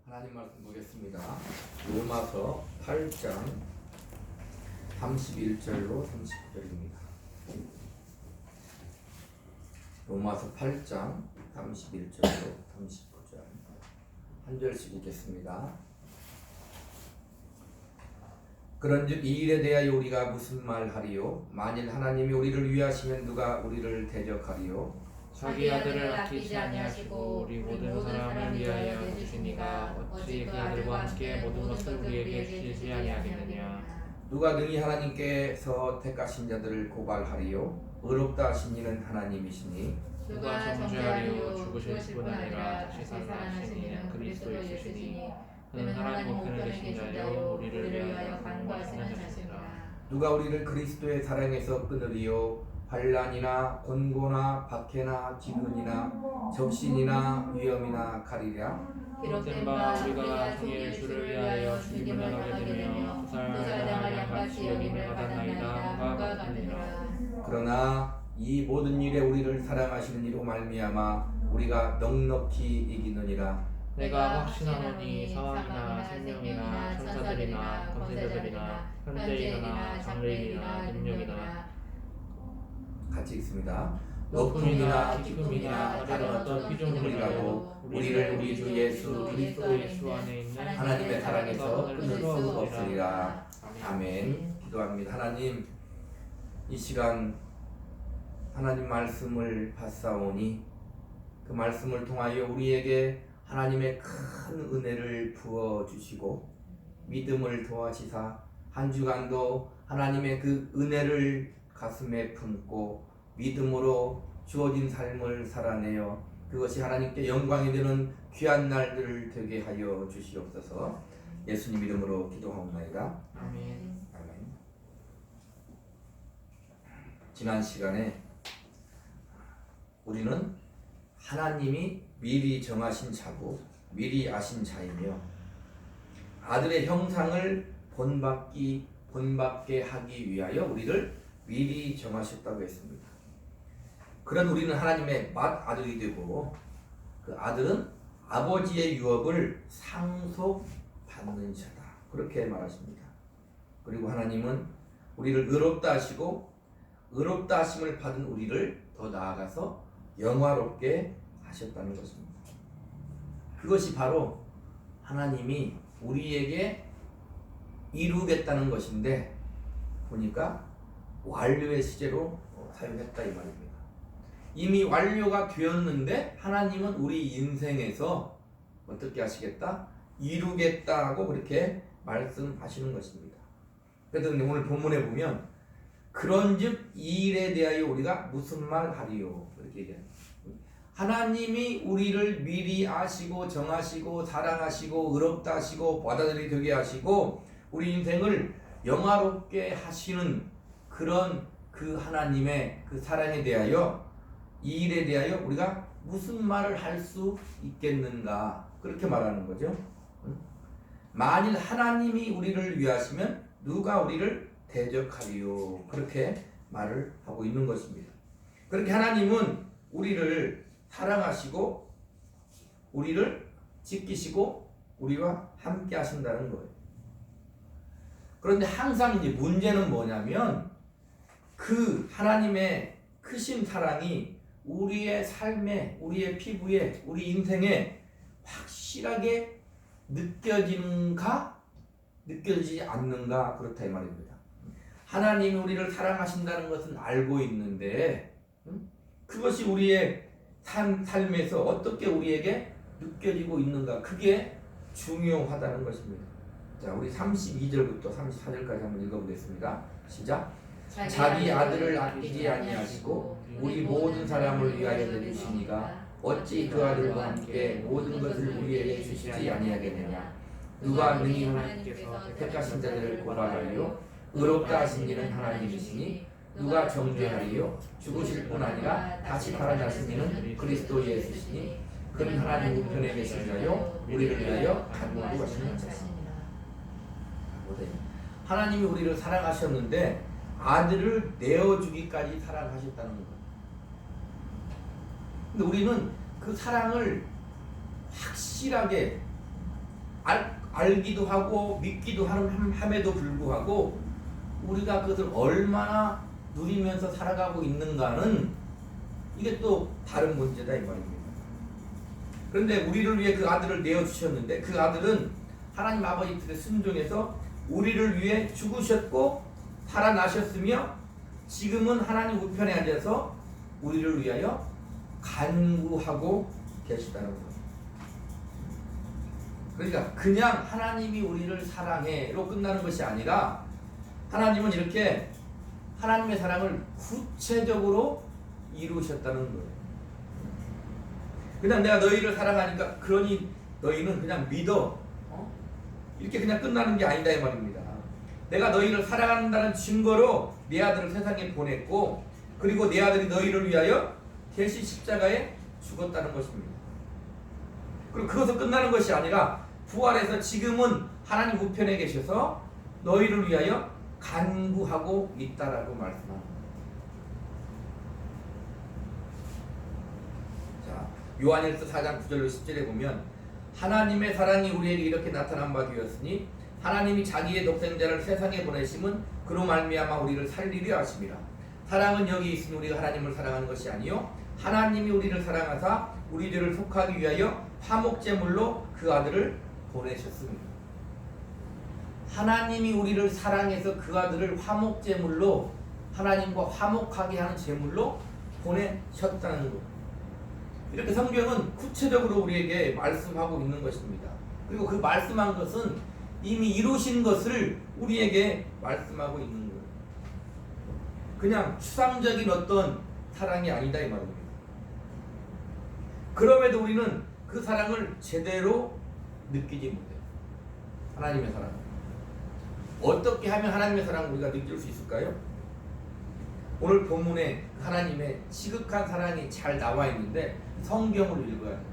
하나님 말씀 보겠습니다. 로마서 8장 31절로 39절입니다. 로마서 8장 31절로 39절 한 절씩 읽겠습니다. 그런즉 이 일에 대하여 우리가 무슨 말하리요? 만일 하나님이 우리를 위하시면 누가 우리를 대적하리요? 자기 아들을 아끼지 아니하시고 우리 모든 사람을 위하여 주시니가 어찌 그 아들과 함께 모든 것을 우리에게 주시지 아니하겠느냐. 누가 능히 하나님께서 택하신 자들을 고발하리요? 의롭다 하신 이는 하나님이시니 누가 정죄하리요? 죽으실 뿐 아니라 다시 살아나신 이는 그리스도 예수시니 그는 하나님 우편에 계신 자요 우리를 위하여 간구하시는 자시니라. 누가 우리를 그리스도의 사랑에서 끊으리요? 환난이나 곤고나 박해나 기근이나 적신이나 위험이나 가리랴. 기록된 바 우리가 종일 주를 위하여 죽임을 당하게 되며 부살당할 양같이 여김을 받았나이다. 누가 그러니라. 그러나 이 모든 일에 우리를 사랑하시는 이로 말미암아 우리가 넉넉히 이기느니라. 내가 확신하노니 사망이나 생명이나 천사들이나 권세자들이나 현재이나 장래이나 능력이나 같이 읽습니다. 높음이나 깊음이나 다른 어떤 피조물이라도 우리를 우리 주 예수 그리스도 예수 안에 있는 하나님의 사랑에서 끊을 수 없으리라. 없으리라. 아멘. 기도합니다. 하나님, 이 시간 하나님 말씀을 받사오니 그 말씀을 통하여 우리에게 하나님의 큰 은혜를 부어주시고 믿음을 도와주사 한 주간도 하나님의 그 은혜를 가슴에 품고 믿음으로 주어진 삶을 살아내어 그것이 하나님께 영광이 되는 귀한 날들을 되게 하여 주시옵소서. 예수님 이름으로 기도하옵나이다. 아멘. 아멘. 지난 시간에 우리는 하나님이 미리 정하신 자고 미리 아신 자이며 아들의 형상을 본받게 하기 위하여 우리를 미리 정하셨다고 했습니다. 그런 우리는 하나님의 맏아들이 되고 그 아들은 아버지의 유업을 상속받는 자다. 그렇게 말하십니다. 그리고 하나님은 우리를 의롭다 하시고 의롭다 하심을 받은 우리를 더 나아가서 영화롭게 하셨다는 것입니다. 그것이 바로 하나님이 우리에게 이루겠다는 것인데 보니까 완료의 시제로 사용했다 이 말입니다. 이미 완료가 되었는데 하나님은 우리 인생에서 어떻게 하시겠다? 이루겠다고 그렇게 말씀하시는 것입니다. 그래서 오늘 본문에 보면 그런즉 이 일에 대하여 우리가 무슨 말 하리요? 이렇게 얘기합니다. 하나님이 우리를 미리 아시고 정하시고 사랑하시고 의롭다 하시고 받아들이 되게 하시고 우리 인생을 영화롭게 하시는 그런 그 하나님의 그 사랑에 대하여 이 일에 대하여 우리가 무슨 말을 할 수 있겠는가 그렇게 말하는 거죠. 만일 하나님이 우리를 위하시면 누가 우리를 대적하리요 그렇게 말을 하고 있는 것입니다. 그렇게 하나님은 우리를 사랑하시고 우리를 지키시고 우리와 함께 하신다는 거예요. 그런데 항상 이제 문제는 뭐냐면 그 하나님의 크신 사랑이 우리의 삶에, 우리의 피부에, 우리 인생에 확실하게 느껴지는가, 느껴지지 않는가 그렇다 이 말입니다. 하나님이 우리를 사랑하신다는 것은 알고 있는데 그것이 우리의 삶에서 어떻게 우리에게 느껴지고 있는가 그게 중요하다는 것입니다. 자, 우리 32절부터 34절까지 한번 읽어보겠습니다. 시작. 자기 아들을 아끼지 아니하시고 우리 모든 사람을 위하여 내주시니가 어찌 그 아들과 함께 모든 것을 우리에게 주시지 아니하겠느냐. 누가 능히 하나님께서 택하신 자들을 고발하리요? 의롭다 하신 이는 하나님이시니 누가 정죄하리요? 죽으실 뿐 아니라 다시 살아나신 이는 그리스도 예수시니 그는 하나님 우편에 계신 자요 우리를 위하여 간구하시는 자시니라. 하나님이 우리를 사랑하셨는데 아들을 내어주기까지 사랑하셨다는 거예요. 근데 우리는 그 사랑을 확실하게 알기도 하고 믿기도 함에도 불구하고 우리가 그것을 얼마나 누리면서 살아가고 있는가는 이게 또 다른 문제다 이 말입니다. 그런데 우리를 위해 그 아들을 내어주셨는데 그 아들은 하나님 아버지 뜻에 순종해서 우리를 위해 죽으셨고 살아나셨으며 지금은 하나님 우편에 앉아서 우리를 위하여 간구하고 계시다는 것. 그러니까 그냥 하나님이 우리를 사랑해로 끝나는 것이 아니라 하나님은 이렇게 하나님의 사랑을 구체적으로 이루셨다는 거예요. 그냥 내가 너희를 사랑하니까 그러니 너희는 그냥 믿어. 이렇게 그냥 끝나는 게 아니다 이 말입니다. 내가 너희를 사랑한다는 증거로 내 아들을 세상에 보냈고 그리고 내 아들이 너희를 위하여 대신 십자가에 죽었다는 것입니다. 그리고 그것은 끝나는 것이 아니라 부활해서 지금은 하나님 우편에 계셔서 너희를 위하여 간구하고 있다라고 말씀합니다. 자, 요한일서 4장 9절로 10절에 보면 하나님의 사랑이 우리에게 이렇게 나타난 바 되었으니 하나님이 자기의 독생자를 세상에 보내심은 그로 말미암아 우리를 살리려 하심이라. 사랑은 여기 있으니 우리가 하나님을 사랑하는 것이 아니요 하나님이 우리를 사랑하사 우리들을 속하기 위하여 화목제물로 그 아들을 보내셨습니다. 하나님이 우리를 사랑해서 그 아들을 화목제물로 하나님과 화목하게 하는 제물로 보내셨다는 것. 이렇게 성경은 구체적으로 우리에게 말씀하고 있는 것입니다. 그리고 그 말씀한 것은 이미 이루신 것을 우리에게 말씀하고 있는 거예요. 그냥 추상적인 어떤 사랑이 아니다 이 말입니다. 그럼에도 우리는 그 사랑을 제대로 느끼지 못해요. 하나님의 사랑. 어떻게 하면 하나님의 사랑을 우리가 느낄 수 있을까요? 오늘 본문에 하나님의 지극한 사랑이 잘 나와 있는데 성경을 읽어야 돼요.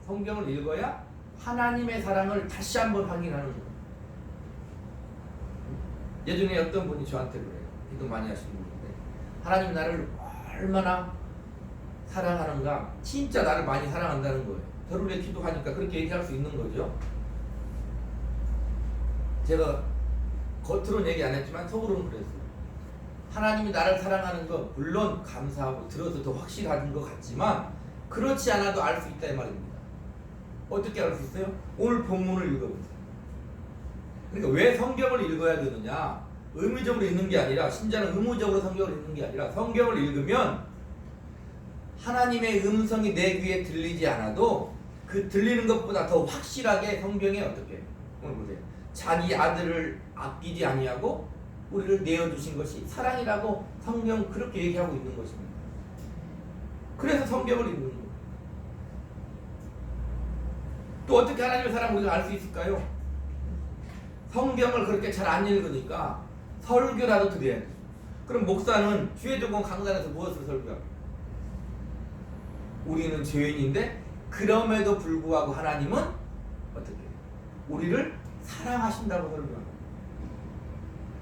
성경을 읽어야 하나님의 사랑을 다시 한번 확인하는 거예요. 예전에 어떤 분이 저한테 그래요. 기도 많이 하시는 분인데 하나님 나를 얼마나 사랑하는가, 진짜 나를 많이 사랑한다는 거예요. 저를 위해 기도하니까 그렇게 얘기할 수 있는 거죠. 제가 겉으로는 얘기 안 했지만 속으로는 그랬어요. 하나님이 나를 사랑하는 거 물론 감사하고 들어서 더 확실한 것 같지만 그렇지 않아도 알 수 있다 이 말입니다. 어떻게 알 수 있어요? 오늘 본문을 읽어보세요. 그러니까 왜 성경을 읽어야 되느냐? 의무적으로 읽는 게 아니라 신자는 의무적으로 성경을 읽는 게 아니라 성경을 읽으면 하나님의 음성이 내 귀에 들리지 않아도 그 들리는 것보다 더 확실하게 성경에 어떻게 오늘 보세요. 자기 아들을 아끼지 아니하고 우리를 내어주신 것이 사랑이라고 성경 그렇게 얘기하고 있는 것입니다. 그래서 성경을 읽는 거예요. 또 어떻게 하나님의 사랑을 우리가 알 수 있을까요? 성경을 그렇게 잘 안 읽으니까 설교라도 드려야 돼요. 그럼 목사는 주의종공 강단에서 무엇을 설교합니까? 우리는 죄인인데 그럼에도 불구하고 하나님은 어떻게 우리를 사랑하신다고 설교합니다.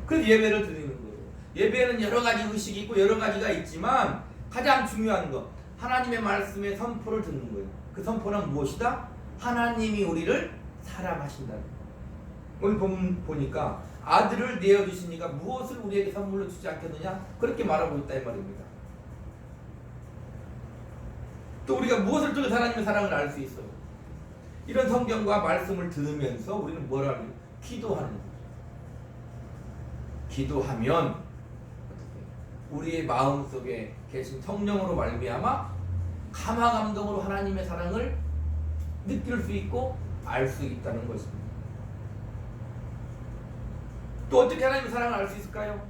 그래서 예배를 드리는 거예요. 예배는 여러 가지 의식이 있고 여러 가지가 있지만 가장 중요한 거 하나님의 말씀의 선포를 듣는 거예요. 그 선포는 무엇이다? 하나님이 우리를 사랑하신다. 오늘 보니까 아들을 내어주시니까 무엇을 우리에게 선물로 주지 않겠느냐? 그렇게 말하고 있다 이 말입니다. 또 우리가 무엇을 통해 하나님의 사랑을 알 수 있어요? 이런 성경과 말씀을 들으면서 우리는 뭘 하는? 기도하는 거예요. 기도하면 우리의 마음속에 계신 성령으로 말미암아 감화감동으로 하나님의 사랑을 느낄 수 있고 알 수 있다는 것입니다. 또 어떻게 하나님의 사랑을 알 수 있을까요?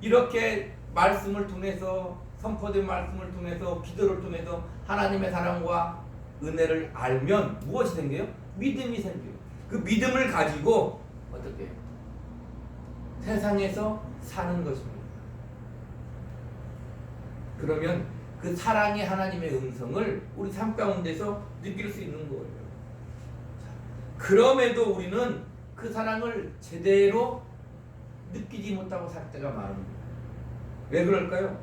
이렇게 말씀을 통해서 선포된 말씀을 통해서 기도를 통해서 하나님의 사랑과 은혜를 알면 무엇이 생겨요? 믿음이 생겨요. 그 믿음을 가지고 어떻게 해요? 세상에서 사는 것입니다. 그러면 그 사랑의 하나님의 음성을 우리 삶 가운데서 느낄 수 있는 거예요. 그럼에도 우리는 그 사랑을 제대로 느끼지 못하고 살 때가 많습니다. 왜 그럴까요?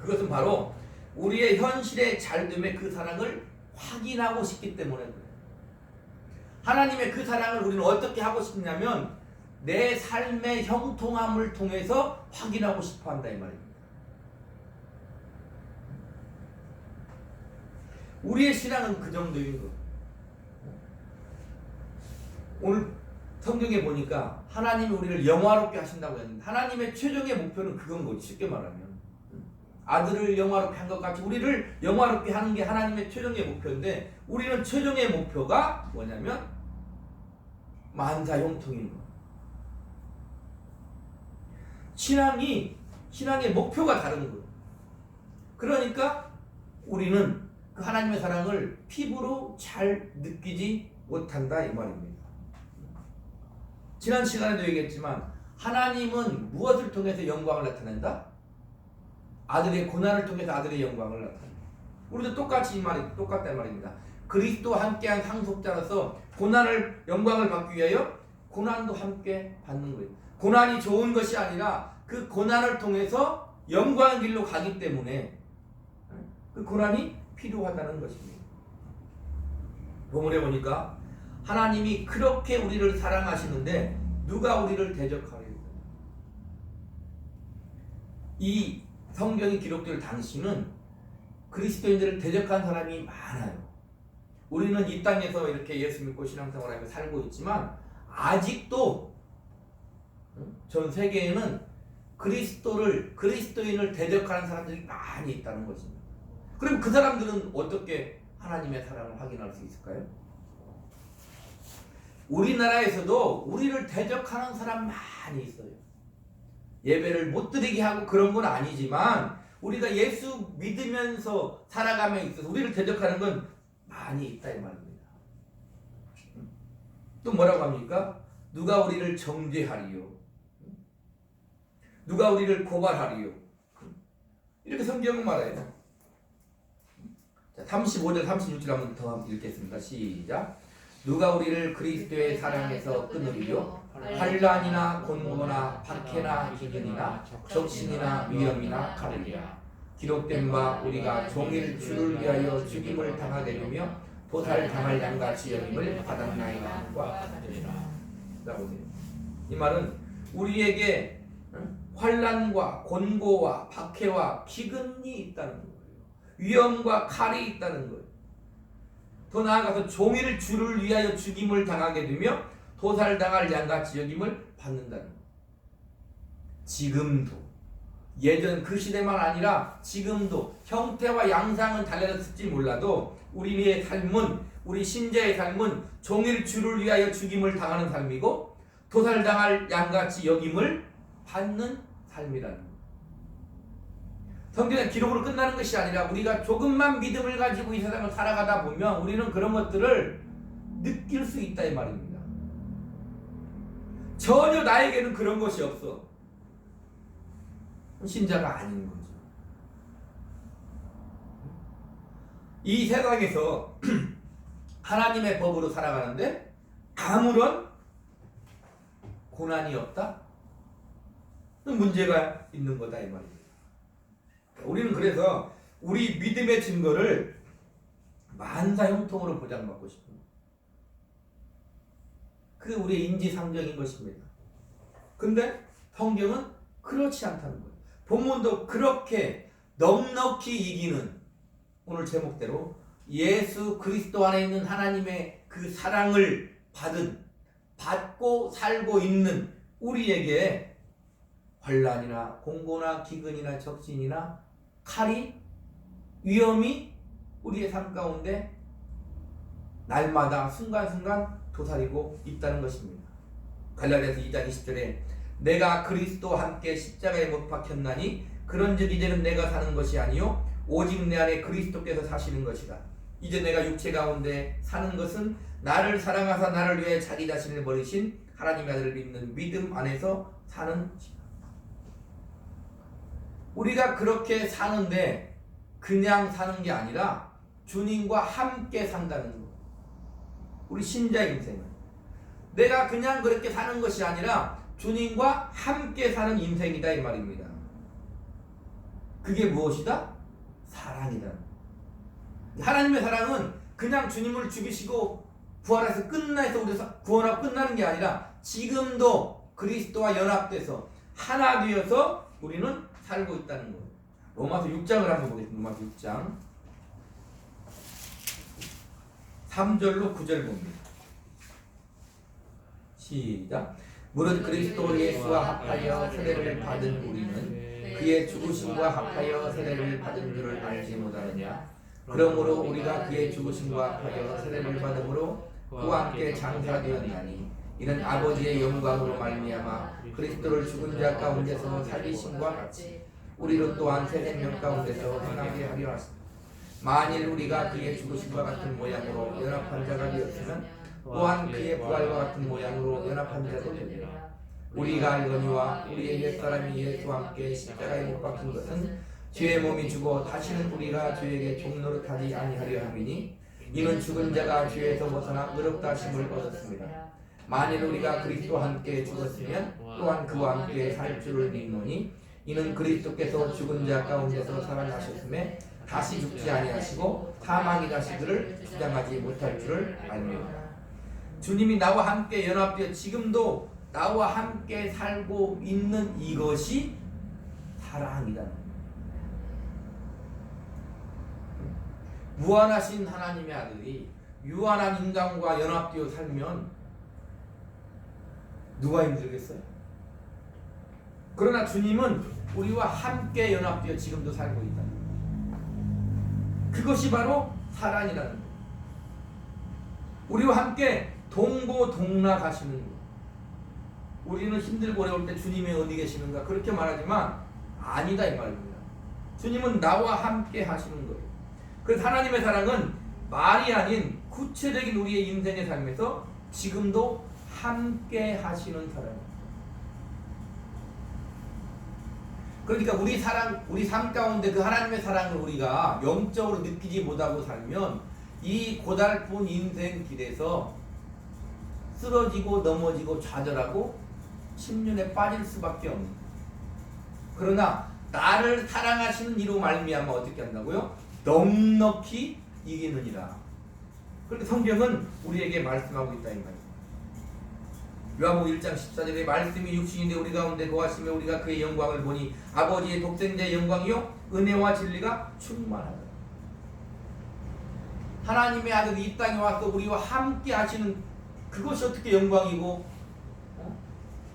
그것은 바로 우리의 현실의 잘됨에 그 사랑을 확인하고 싶기 때문에 그래요. 하나님의 그 사랑을 우리는 어떻게 하고 싶냐면 내 삶의 형통함을 통해서 확인하고 싶어 한다 이 말입니다. 우리의 신앙은 그 정도인 거. 오늘 성경에 보니까 하나님이 우리를 영화롭게 하신다고 했는데 하나님의 최종의 목표는 그건 거지. 쉽게 말하면 아들을 영화롭게 한 것 같이 우리를 영화롭게 하는 게 하나님의 최종의 목표인데 우리는 최종의 목표가 뭐냐면 만사 형통인 거. 신앙의 목표가 다른 거예요. 그러니까 우리는 그 하나님의 사랑을 피부로 잘 느끼지 못한다 이 말입니다. 지난 시간에도 얘기했지만 하나님은 무엇을 통해서 영광을 나타낸다? 아들의 고난을 통해서 아들의 영광을 나타낸다. 우리도 똑같이 이 말이 똑같다 이 말입니다. 그리스도와 함께한 상속자로서 영광을 받기 위하여 고난도 함께 받는 거예요. 고난이 좋은 것이 아니라 그 고난을 통해서 영광의 길로 가기 때문에 그 고난이 필요하다는 것입니다. 본문에 보니까 하나님이 그렇게 우리를 사랑하시는데 누가 우리를 대적하리요? 이 성경이 기록될 당시는 그리스도인들을 대적한 사람이 많아요. 우리는 이 땅에서 이렇게 예수 믿고 신앙생활하며 살고 있지만 아직도 전 세계에는 그리스도인을 대적하는 사람들이 많이 있다는 것입니다. 그럼 그 사람들은 어떻게 하나님의 사랑을 확인할 수 있을까요? 우리나라에서도 우리를 대적하는 사람 많이 있어요. 예배를 못 드리게 하고 그런 건 아니지만 우리가 예수 믿으면서 살아감에 있어서 우리를 대적하는 건 많이 있다 이 말입니다. 또 뭐라고 합니까? 누가 우리를 정죄하리요? 누가 우리를 고발하리요? 이렇게 성경은 말해요. 자, 35절 36절 한번 더 읽겠습니다. 시작. 누가 우리를 그리스도의 사랑에서 끊으리요? 환난이나 곤고나 박해나 기근이나 적신이나 위험이나 칼이라. 기록된 바 우리가 종일 주를 위하여 죽임을 당하게 되며 도살당할 양같이 여김을 받았나이다. 보세요. 이 말은 우리에게 환난과 곤고와 박해와 기근이 있다는 거예요. 위험과 칼이 있다는 거예요. 더 나아가서 종일 주를 위하여 죽임을 당하게 되며 도살당할 양같이 여김을 받는다는 거예요. 지금도 예전 그 시대만 아니라 지금도 형태와 양상은 달라졌을지 몰라도 우리의 삶은 우리 신자의 삶은 종일 주를 위하여 죽임을 당하는 삶이고 도살당할 양같이 여김을 받는 삶이라는 거예요. 성경의 기록으로 끝나는 것이 아니라 우리가 조금만 믿음을 가지고 이 세상을 살아가다 보면 우리는 그런 것들을 느낄 수 있다 이 말입니다. 전혀 나에게는 그런 것이 없어. 신자가 아닌 거죠. 이 세상에서 하나님의 법으로 살아가는데 아무런 고난이 없다? 문제가 있는 거다 이 말입니다. 우리는 그래서 우리 믿음의 증거를 만사 형통으로 보장받고 싶습니다. 그게 우리의 인지상정인 것입니다. 근데 성경은 그렇지 않다는 거예요. 본문도 그렇게 넉넉히 이기는 오늘 제목대로 예수 그리스도 안에 있는 하나님의 그 사랑을 받고 살고 있는 우리에게 환난이나 공고나 기근이나 적신이나 칼이 위험이 우리의 삶 가운데 날마다 순간순간 도사리고 있다는 것입니다. 갈라디아서 2장 20절에 내가 그리스도와 함께 십자가에 못 박혔나니 그런즉 이제는 내가 사는 것이 아니요 오직 내 안에 그리스도께서 사시는 것이라. 이제 내가 육체 가운데 사는 것은 나를 사랑하사 나를 위해 자기 자신을 버리신 하나님의 아들을 믿는 믿음 안에서 사는 것이다. 우리가 그렇게 사는데 그냥 사는 게 아니라 주님과 함께 산다는 것. 우리 신자 인생은 내가 그냥 그렇게 사는 것이 아니라 주님과 함께 사는 인생이다 이 말입니다. 그게 무엇이다? 사랑이다. 하나님의 사랑은 그냥 주님을 죽이시고 부활해서 끝나서 우리 구원하고 끝나는 게 아니라 지금도 그리스도와 연합돼서 하나 되어서 우리는 살고 있다는 거예요. 로마서 6장을 한번 보겠습니다. 로마서 6장 3절로 9절 봅니다. 시작. 무릇 그리스도 예수와 합하여 세례를 받은 우리는 그의 죽으심과 합하여 세례를 받은 줄을 알지 못하느냐. 그러므로 우리가 그의 죽으심과 합하여 세례를 받음으로 그와 함께 장사되었나니 이는 아버지의 영광으로 말미암아 그리스도를 죽은 자 가운데서 살리심과 같이 우리로 또한 새 생명 가운데서 행하게 하려 하십니다. 만일 우리가 그의 죽으심과 같은 모양으로 연합한 자가 되었으면 또한 그의 부활과 같은 모양으로 연합한 자도 되리라. 우리가 알거니와 우리의 옛사람이 예수와 함께 십자가에 못 박힌 것은 죄의 몸이 죽어 다시는 우리가 죄에게 종노릇하지 아니하려 함이니 이는 죽은 자가 죄에서 벗어나 의롭다 하심을 얻었습니다. 만일 우리가 그리스도와 함께 죽었으면 또한 그와 함께 살 줄을 믿노니 이는 그리스도께서 죽은 자 가운데서 살아나셨음에 다시 죽지 아니하시고 사망의 자식들을 주장하지 못할 줄을 알미라. 주님이 나와 함께 연합되어 지금도 나와 함께 살고 있는 이것이 사랑이다. 무한하신 하나님의 아들이 유한한 인간과 연합되어 살면 누가 힘들겠어요? 그러나 주님은 우리와 함께 연합되어 지금도 살고 있다. 그것이 바로 사랑이라는 거예요. 우리와 함께 동고동락 하시는 거예요. 우리는 힘들고 어려울 때 주님이 어디 계시는가 그렇게 말하지만 아니다 이 말입니다. 주님은 나와 함께 하시는 거예요. 그래서 하나님의 사랑은 말이 아닌 구체적인 우리의 인생의 삶에서 지금도 함께 하시는 사랑입니다. 그러니까 우리 삶 가운데 그 하나님의 사랑을 우리가 영적으로 느끼지 못하고 살면 이 고달픈 인생 길에서 쓰러지고 넘어지고 좌절하고 침륜에 빠질 수밖에 없는. 그러나 나를 사랑하시는 이로 말미암아 어떻게 한다고요? 넉넉히 이기느니라. 그렇게 성경은 우리에게 말씀하고 있다 이 말이에요. 요한복음 1장 14절에 말씀이 육신인데 우리 가운데 거하시며 우리가 그의 영광을 보니 아버지의 독생자의 영광이요 은혜와 진리가 충만하다. 하나님의 아들이 이 땅에 와서 우리와 함께 하시는 그것이 어떻게 영광이고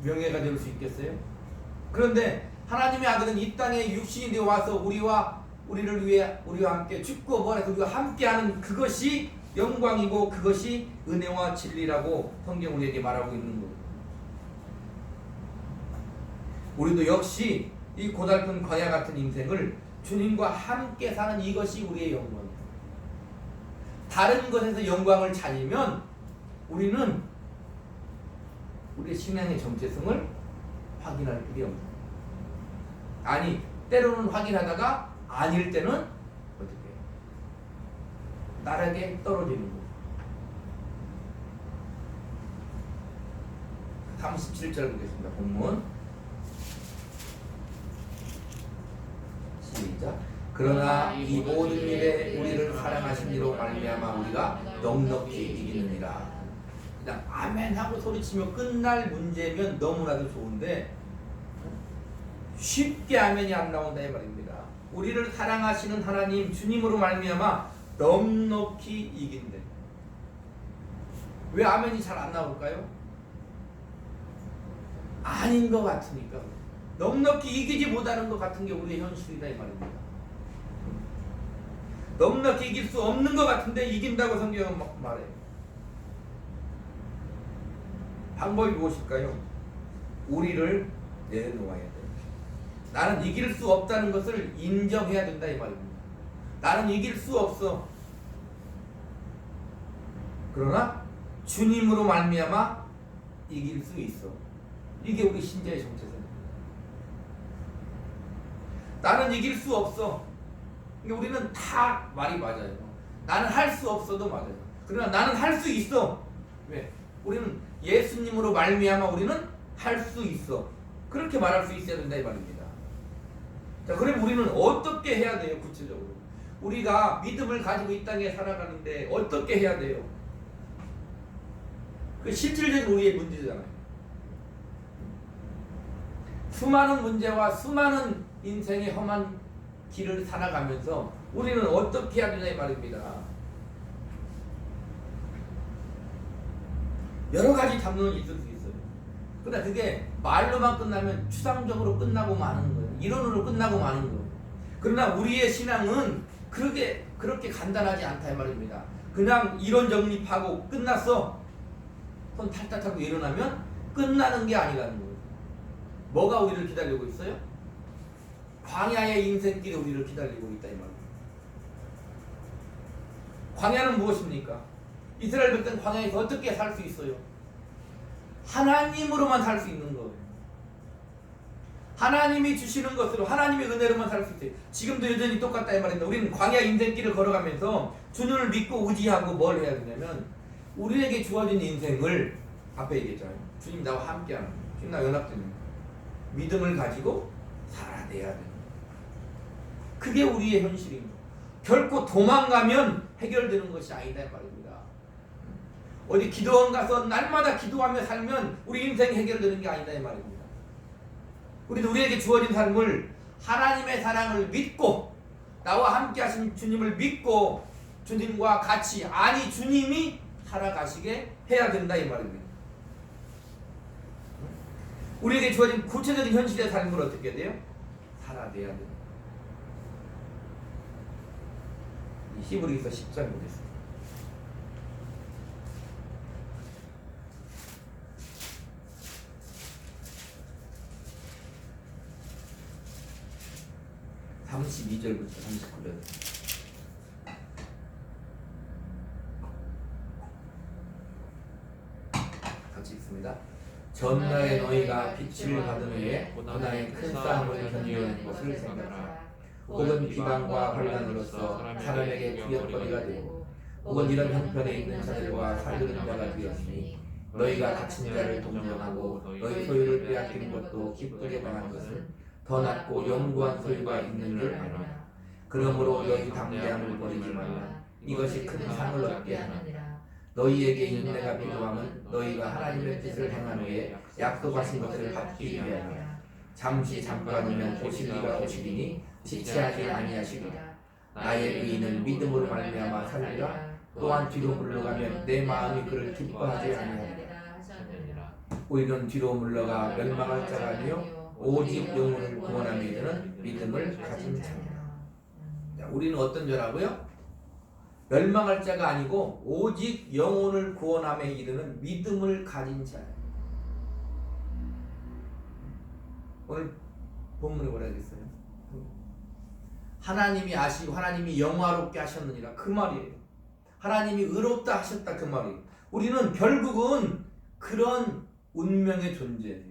명예가 될 수 있겠어요? 그런데 하나님의 아들은 이 땅에 육신이 되어 와서 우리를 위해 우리와 함께 죽고 부활해서 우리와 함께하는 그것이 영광이고 그것이 은혜와 진리라고 성경 우리에게 말하고 있는 거예요. 우리도 역시 이 고달픈 광야 같은 인생을 주님과 함께 사는 이것이 우리의 영광이에요. 다른 것에서 영광을 찾으면 우리는 우리의 신앙의 정체성을 확인할 길이 없는 거예요. 아니 때로는 확인하다가 아닐 때는 어떻게 해요? 나락에 떨어지는 거예요. 37절 보겠습니다. 본문 시작. 그러나 이 모든 일에 우리를 사랑하신 이로 말미암아 우리가 넉넉히 이기느니라. 그냥 아멘 하고 소리치며 끝날 문제면 너무나도 좋은데 쉽게 아멘이 안 나온다 이 말입니다. 우리를 사랑하시는 하나님 주님으로 말미암아 넉넉히 이긴대. 왜 아멘이 잘 안 나올까요? 아닌 것 같으니까. 넉넉히 이기지 못하는 것 같은 게 우리의 현실이다 이 말입니다. 넉넉히 이길 수 없는 것 같은데 이긴다고 성경은 말해요. 방법이 무엇일까요? 우리를 내놓아야 돼요. 나는 이길 수 없다는 것을 인정해야 된다 이 말입니다. 나는 이길 수 없어. 그러나 주님으로 말미암아 이길 수 있어. 이게 우리 신자의 정체성입니다. 나는 이길 수 없어. 우리는 다 말이 맞아요. 나는 할 수 없어도 맞아요. 그러나 나는 할 수 있어. 왜? 우리는 예수님으로 말미암아 우리는 할 수 있어. 그렇게 말할 수 있어야 된다 이 말입니다. 자, 그럼 우리는 어떻게 해야 돼요? 구체적으로 우리가 믿음을 가지고 이 땅에 살아가는데 어떻게 해야 돼요? 그 실질적인 우리의 문제잖아요. 수많은 문제와 수많은 인생의 험한 길을 살아가면서 우리는 어떻게 해야 되냐 이 말입니다. 여러 가지 담론이 있을 수 있어요. 그러나 그게 말로만 끝나면 추상적으로 끝나고 마는 거예요. 이론으로 끝나고 마는 거예요. 그러나 우리의 신앙은 그렇게 간단하지 않다 이 말입니다. 그냥 이론 정립하고 끝났어. 손 탈탈하고 일어나면 끝나는 게 아니라는 거예요. 뭐가 우리를 기다리고 있어요? 광야의 인생길이 우리를 기다리고 있다 이 말이에요. 광야는 무엇입니까? 이스라엘 백성 광야에서 어떻게 살 수 있어요? 하나님으로만 살 수 있는 거예요. 하나님이 주시는 것으로 하나님의 은혜로만 살 수 있어요. 지금도 여전히 똑같다 이 말입니다. 우리는 광야 인생길을 걸어가면서 주님을 믿고 의지하고 뭘 해야 되냐면 우리에게 주어진 인생을 앞에 얘기했잖아요. 주님 나와 함께하는 주님 나와 연합되는 믿음을 가지고 살아내야 되는 그게 우리의 현실입니다. 결코 도망가면 해결되는 것이 아니다 이 말입니다. 어디 기도원 가서 날마다 기도하며 살면 우리 인생이 해결되는 게 아니다 이 말입니다. 우리도 우리에게 주어진 삶을 하나님의 사랑을 믿고 나와 함께 하신 주님을 믿고 주님과 같이 아니 주님이 살아가시게 해야 된다 이 말입니다. 우리에게 주어진 구체적인 현실의 삶을 어떻게 돼요? 살아내야 됩니다. 히브리서 10장 보겠습니다. (32절부터 39절) 같이 읽습니다. 전날에 너희가 빛을 받은 후에 고난의 큰 싸움을 견디는 것을 생각하라. 혹은 비방과 환난으로서 사람에게 구역거리가 되고 혹은 이런 형편에 있는 자들과 살리는 자가 되었으니 너희가 갇힌 자를 동정하고 너희 소유를 빼앗긴 것도 기쁘게 당한 것은 더 낫고 영구한 소유가 있는 줄 알아. 그러므로 너희 담대함을 버리지 말라. 이것이 큰 상을 얻게 하느니라. 너희에게 인내가 필요함은 너희가 하나님의 뜻을 행한 후에 약속하신 것을 받기 위하여 잠시 잠깐이면 오시리가 오시리니 지체하지 아니하시리라. 나의 의인은 믿음으로 말미암아 살리라. 또한 뒤로 물러가면 내 마음이 그를 기뻐하지 아니하리라. 우리는 뒤로 물러가 멸망할 자가 아니요 오직 영혼을 구원함에 이르는 믿음을 가진 자니라. 우리는 어떤 자라고요? 멸망할 자가 아니고 오직 영혼을 구원함에 이르는 믿음을 가진 자예요. 오늘 본문에 뭐라 했어요? 하나님이 아시고 하나님이 영화롭게 하셨느니라 그 말이에요. 하나님이 의롭다 하셨다 그 말이에요. 우리는 결국은 그런 운명의 존재예요.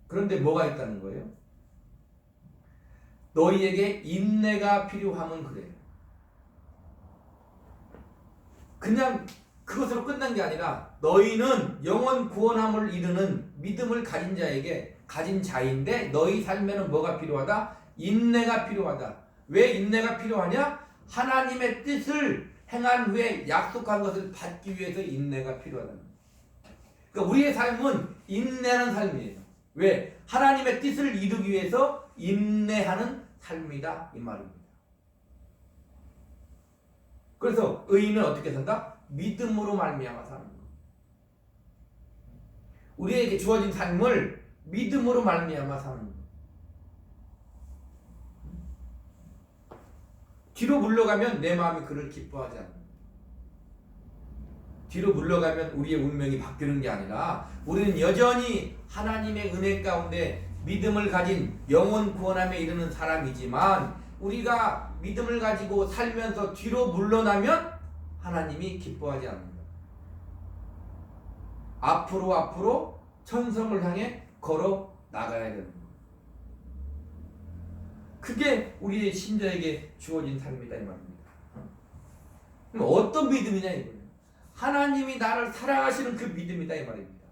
그런데 뭐가 있다는 거예요? 너희에게 인내가 필요하면 그래요. 그냥 그것으로 끝난 게 아니라 너희는 영원 구원함을 이루는 믿음을 가진 자인데 너희 삶에는 뭐가 필요하다? 인내가 필요하다. 왜 인내가 필요하냐? 하나님의 뜻을 행한 후에 약속한 것을 받기 위해서 인내가 필요하다. 그러니까 우리의 삶은 인내하는 삶이에요. 왜? 하나님의 뜻을 이루기 위해서 인내하는 삶이다 이 말입니다. 그래서 의인은 어떻게 산다? 믿음으로 말미암아 사는 거. 우리에게 주어진 삶을 믿음으로 말미암아 사는 거. 뒤로 물러가면 내 마음이 그를 기뻐하지 않는다. 뒤로 물러가면 우리의 운명이 바뀌는 게 아니라 우리는 여전히 하나님의 은혜 가운데 믿음을 가진 영혼 구원함에 이르는 사람이지만 우리가 믿음을 가지고 살면서 뒤로 물러나면 하나님이 기뻐하지 않는다. 앞으로 천성을 향해 걸어 나가야 되는 거예요. 그게 우리의 신자에게 주어진 삶이다 이 말입니다. 그럼 어떤 믿음이냐 이거예요. 하나님이 나를 사랑하시는 그 믿음이다 이 말입니다.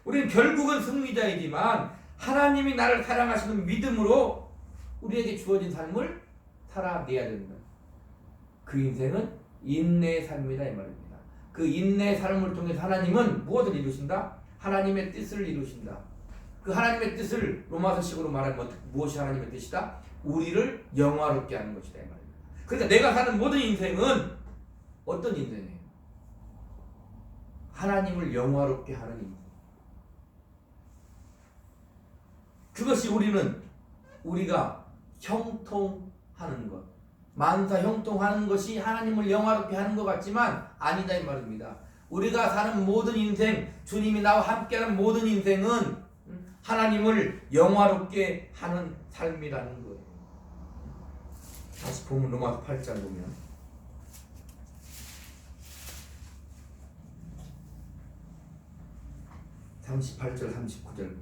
우리는 결국은 승리자이지만 하나님이 나를 사랑하시는 믿음으로 우리에게 주어진 삶을 살아내야 된다. 그 인생은 인내의 삶이다 이 말입니다. 그 인내의 삶을 통해서 하나님은 무엇을 이루신다? 하나님의 뜻을 이루신다. 그 하나님의 뜻을 로마서식으로 말하면 무엇이 하나님의 뜻이다? 우리를 영화롭게 하는 것이다 이 말입니다. 그러니까 내가 사는 모든 인생은 어떤 인생이에요? 하나님을 영화롭게 하는 인생. 그것이 우리가 형통하는 것, 만사 형통하는 것이 하나님을 영화롭게 하는 것 같지만 아니다 이 말입니다. 우리가 사는 모든 인생, 주님이 나와 함께하는 모든 인생은 하나님을 영화롭게 하는 삶이라는 거예요. 다시 보면 로마서 8장 보면 (38절) (39절)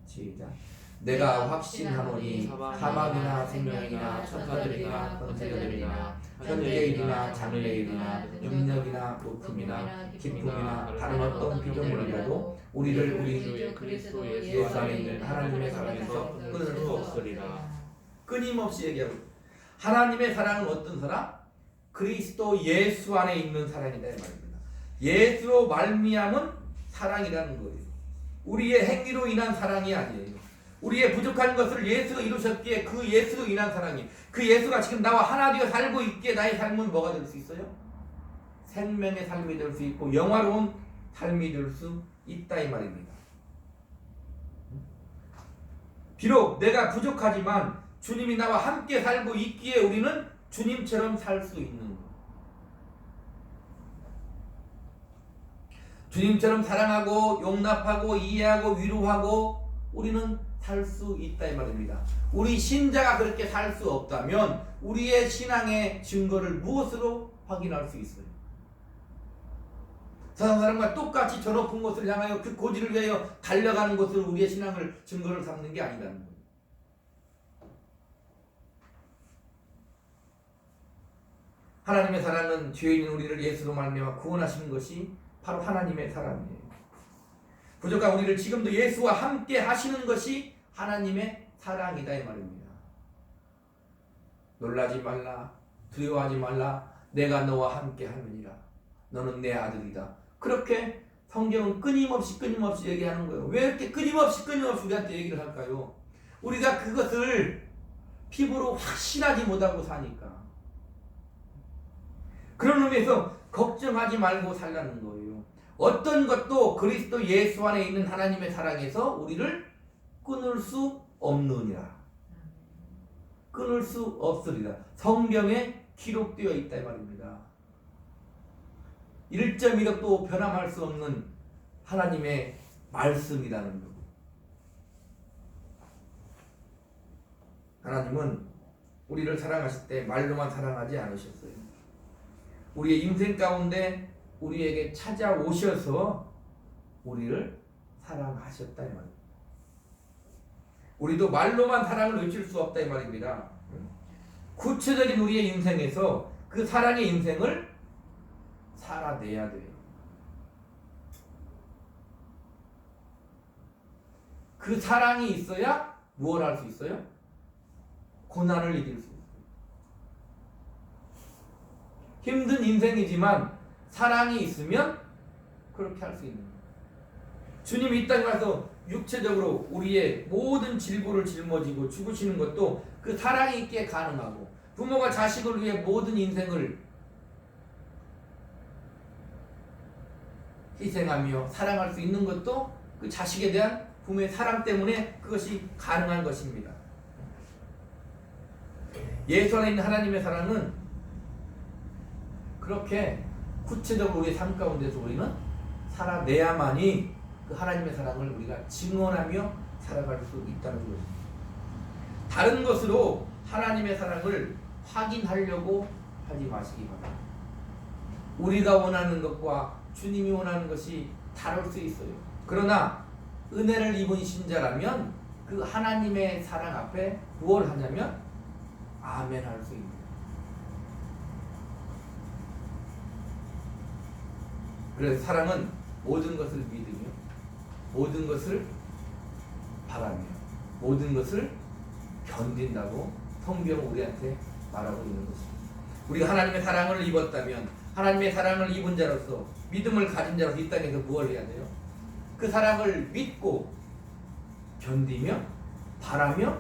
시작. 내가 확신하노니 사막이나 생명이나 천사들이나 권세들이나 현재일이나 장래일이나 능력이나 높음이나 기쁨이나 다른 어떤 피조물이라도 우리를 우리 주 그리스도 예수 안에 있는 하나님의 사랑에서 끊을 수 없으리라. 끊임없이 얘기하고, 하나님의 사랑은 어떤 사랑? 그리스도 예수 안에 있는 사랑이다 이 말입니다. 예수로 말미암은 사랑이라는 거예요. 우리의 행위로 인한 사랑이 아니에요. 우리의 부족한 것을 예수가 이루셨기에 그 예수로 인한 사랑이, 그 예수가 지금 나와 하나 되어 살고 있기에 나의 삶은 뭐가 될 수 있어요? 생명의 삶이 될 수 있고 영화로운 삶이 될 수 있다 이 말입니다. 비록 내가 부족하지만 주님이 나와 함께 살고 있기에 우리는 주님처럼 살 수 있는 것. 주님처럼 사랑하고 용납하고 이해하고 위로하고 우리는 살 수 있다 이 말입니다. 우리 신자가 그렇게 살 수 없다면 우리의 신앙의 증거를 무엇으로 확인할 수 있어요? 세상 사람과 똑같이 저 높은 곳을 향하여 그 고지를 위하여 달려가는 것으로 우리의 신앙을 증거를 삼는 게 아니라는 거예요. 하나님의 사랑은 죄 있는 우리를 예수로 말미암아 구원하시는 것이 바로 하나님의 사랑이에요. 부족한 우리를 지금도 예수와 함께 하시는 것이 하나님의 사랑이다 이 말입니다. 놀라지 말라, 두려워하지 말라, 내가 너와 함께 하느니라, 너는 내 아들이다. 그렇게 성경은 끊임없이 얘기하는 거예요. 왜 이렇게 끊임없이 우리한테 얘기를 할까요? 우리가 그것을 피부로 확신하지 못하고 사니까. 그런 의미에서 걱정하지 말고 살라는 거예요. 어떤 것도 그리스도 예수 안에 있는 하나님의 사랑에서 우리를 끊을 수 없느니라. 끊을 수 없으리라. 성경에 기록되어 있다 이 말입니다. 1.1억도 변함할 수 없는 하나님의 말씀이라는 것. 하나님은 우리를 사랑하실 때 말로만 사랑하지 않으셨어요. 우리의 인생 가운데 우리에게 찾아오셔서 우리를 사랑하셨다 이 말입니다. 우리도 말로만 사랑을 외칠 수 없다 이 말입니다. 구체적인 우리의 인생에서 그 사랑의 인생을 살아내야 돼요. 그 사랑이 있어야 무엇을 할 수 있어요? 고난을 이길 수 있어요. 힘든 인생이지만 사랑이 있으면 그렇게 할 수 있는 거예요. 주님이 이 땅에 와서 육체적으로 우리의 모든 질고를 짊어지고 죽으시는 것도 그 사랑이 있기에 가능하고, 부모가 자식을 위해 모든 인생을 희생하며 사랑할 수 있는 것도 그 자식에 대한 부모의 사랑 때문에 그것이 가능한 것입니다. 예수 안에 있는 하나님의 사랑은 그렇게 구체적으로 우리의 삶 가운데서 우리는 살아내야만이 그 하나님의 사랑을 우리가 증언하며 살아갈 수 있다는 것입니다. 다른 것으로 하나님의 사랑을 확인하려고 하지 마시기 바랍니다. 우리가 원하는 것과 주님이 원하는 것이 다를 수 있어요. 그러나 은혜를 입은 신자라면 그 하나님의 사랑 앞에 무엇을 하냐면 아멘 할 수 있는 거예요. 그래서 사랑은 모든 것을 믿으며 모든 것을 바라며 모든 것을 견딘다고 성경은 우리한테 말하고 있는 것입니다. 우리가 하나님의 사랑을 입었다면 하나님의 사랑을 입은 자로서 믿음을 가진 자로서 이 땅에서 무엇을 해야 돼요? 그 사랑을 믿고 견디며 바라며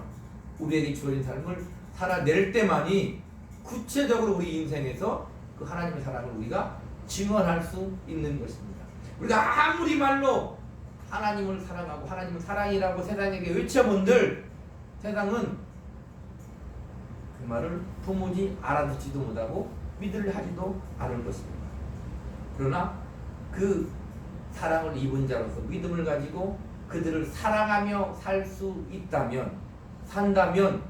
우리에게 주어진 삶을 살아낼 때만이 구체적으로 우리 인생에서 그 하나님의 사랑을 우리가 증언할 수 있는 것입니다. 우리가 아무리 말로 하나님을 사랑하고 하나님은 사랑이라고 세상에게 외쳐본들 세상은 그 말을 도무지 알아듣지도 못하고 믿으려 하지도 않을 것입니다. 그러나 그 사랑을 입은 자로서 믿음을 가지고 그들을 사랑하며 살 수 있다면 산다면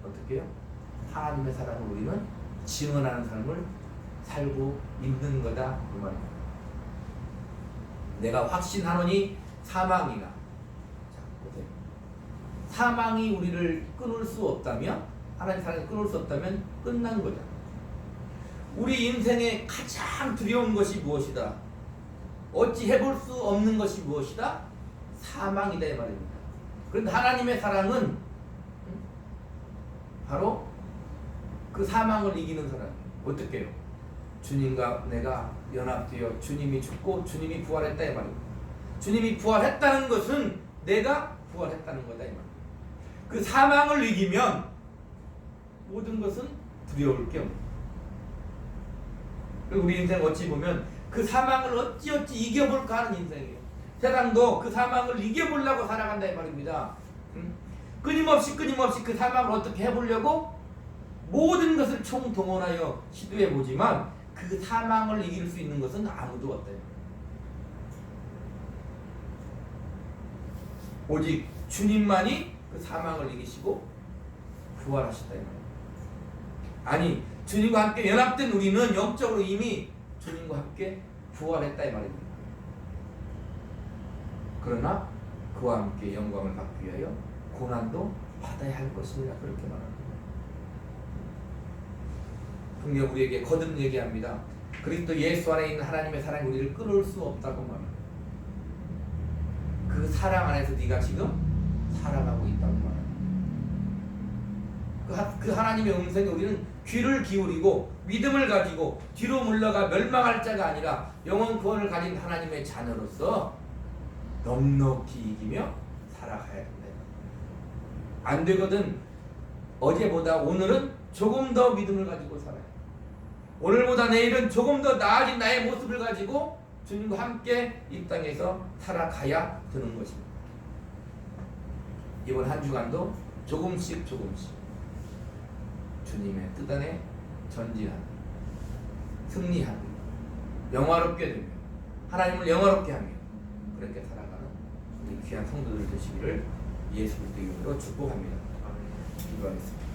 어떻게 해요? 하나님의 사랑을 우리는 증언하는 삶을 살고 있는 거다 그 말입니다. 내가 확신하노니 사망이나 자, 보세요. 사망이 우리를 끊을 수 없다면 하나님의 사랑을 끊을 수 없다면 끝난 거잖아. 우리 인생에 가장 두려운 것이 무엇이다? 어찌 해볼 수 없는 것이 무엇이다? 사망이다 이 말입니다. 그런데 하나님의 사랑은 바로 그 사망을 이기는 사람. 어떻게 해요? 주님과 내가 연합되어 주님이 죽고 주님이 부활했다 이 말입니다. 주님이 부활했다는 것은 내가 부활했다는 거다 이 말입니다. 그 사망을 이기면 모든 것은 두려울 게 없는. 그리고 우리 인생 어찌 보면 그 사망을 어찌어찌 이겨볼까 하는 인생이에요. 세상도 그 사망을 이겨보려고 살아간다 이 말입니다. 끊임없이 그 사망을 어떻게 해보려고 모든 것을 총동원하여 시도해보지만 그 사망을 이길 수 있는 것은 아무도 없다. 오직 주님만이 그 사망을 이기시고 부활하셨다 이 말입니다. 아니 주님과 함께 연합된 우리는 영적으로 이미 주님과 함께 부활했다 이 말입니다. 그러나 그와 함께 영광을 받기 위하여 고난도 받아야 할 것입니다. 그렇게 말합니다. 분명 우리에게 거듭 얘기합니다. 그리스도 예수 안에 있는 하나님의 사랑이 우리를 끊을 수 없다고 말합니다. 그 사랑 안에서 네가 지금 살아가고 있다고 말합니다. 그 하나님의 음성에 우리는 귀를 기울이고 믿음을 가지고 뒤로 물러가 멸망할 자가 아니라 영원 구원을 가진 하나님의 자녀로서 넉넉히 이기며 살아가야 된다. 안 되거든. 어제보다 오늘은 조금 더 믿음을 가지고 살아요. 오늘보다 내일은 조금 더 나아진 나의 모습을 가지고 주님과 함께 이 땅에서 살아가야 되는 것입니다. 이번 한 주간도 조금씩 주님의 뜻 안에 전진하고 승리하고 영화롭게 되며 하나님을 영화롭게 하며 그렇게 살아가는 우리 귀한 성도들 되시기를 예수 그리스도 이름으로 축복합니다. 기도하겠습니다.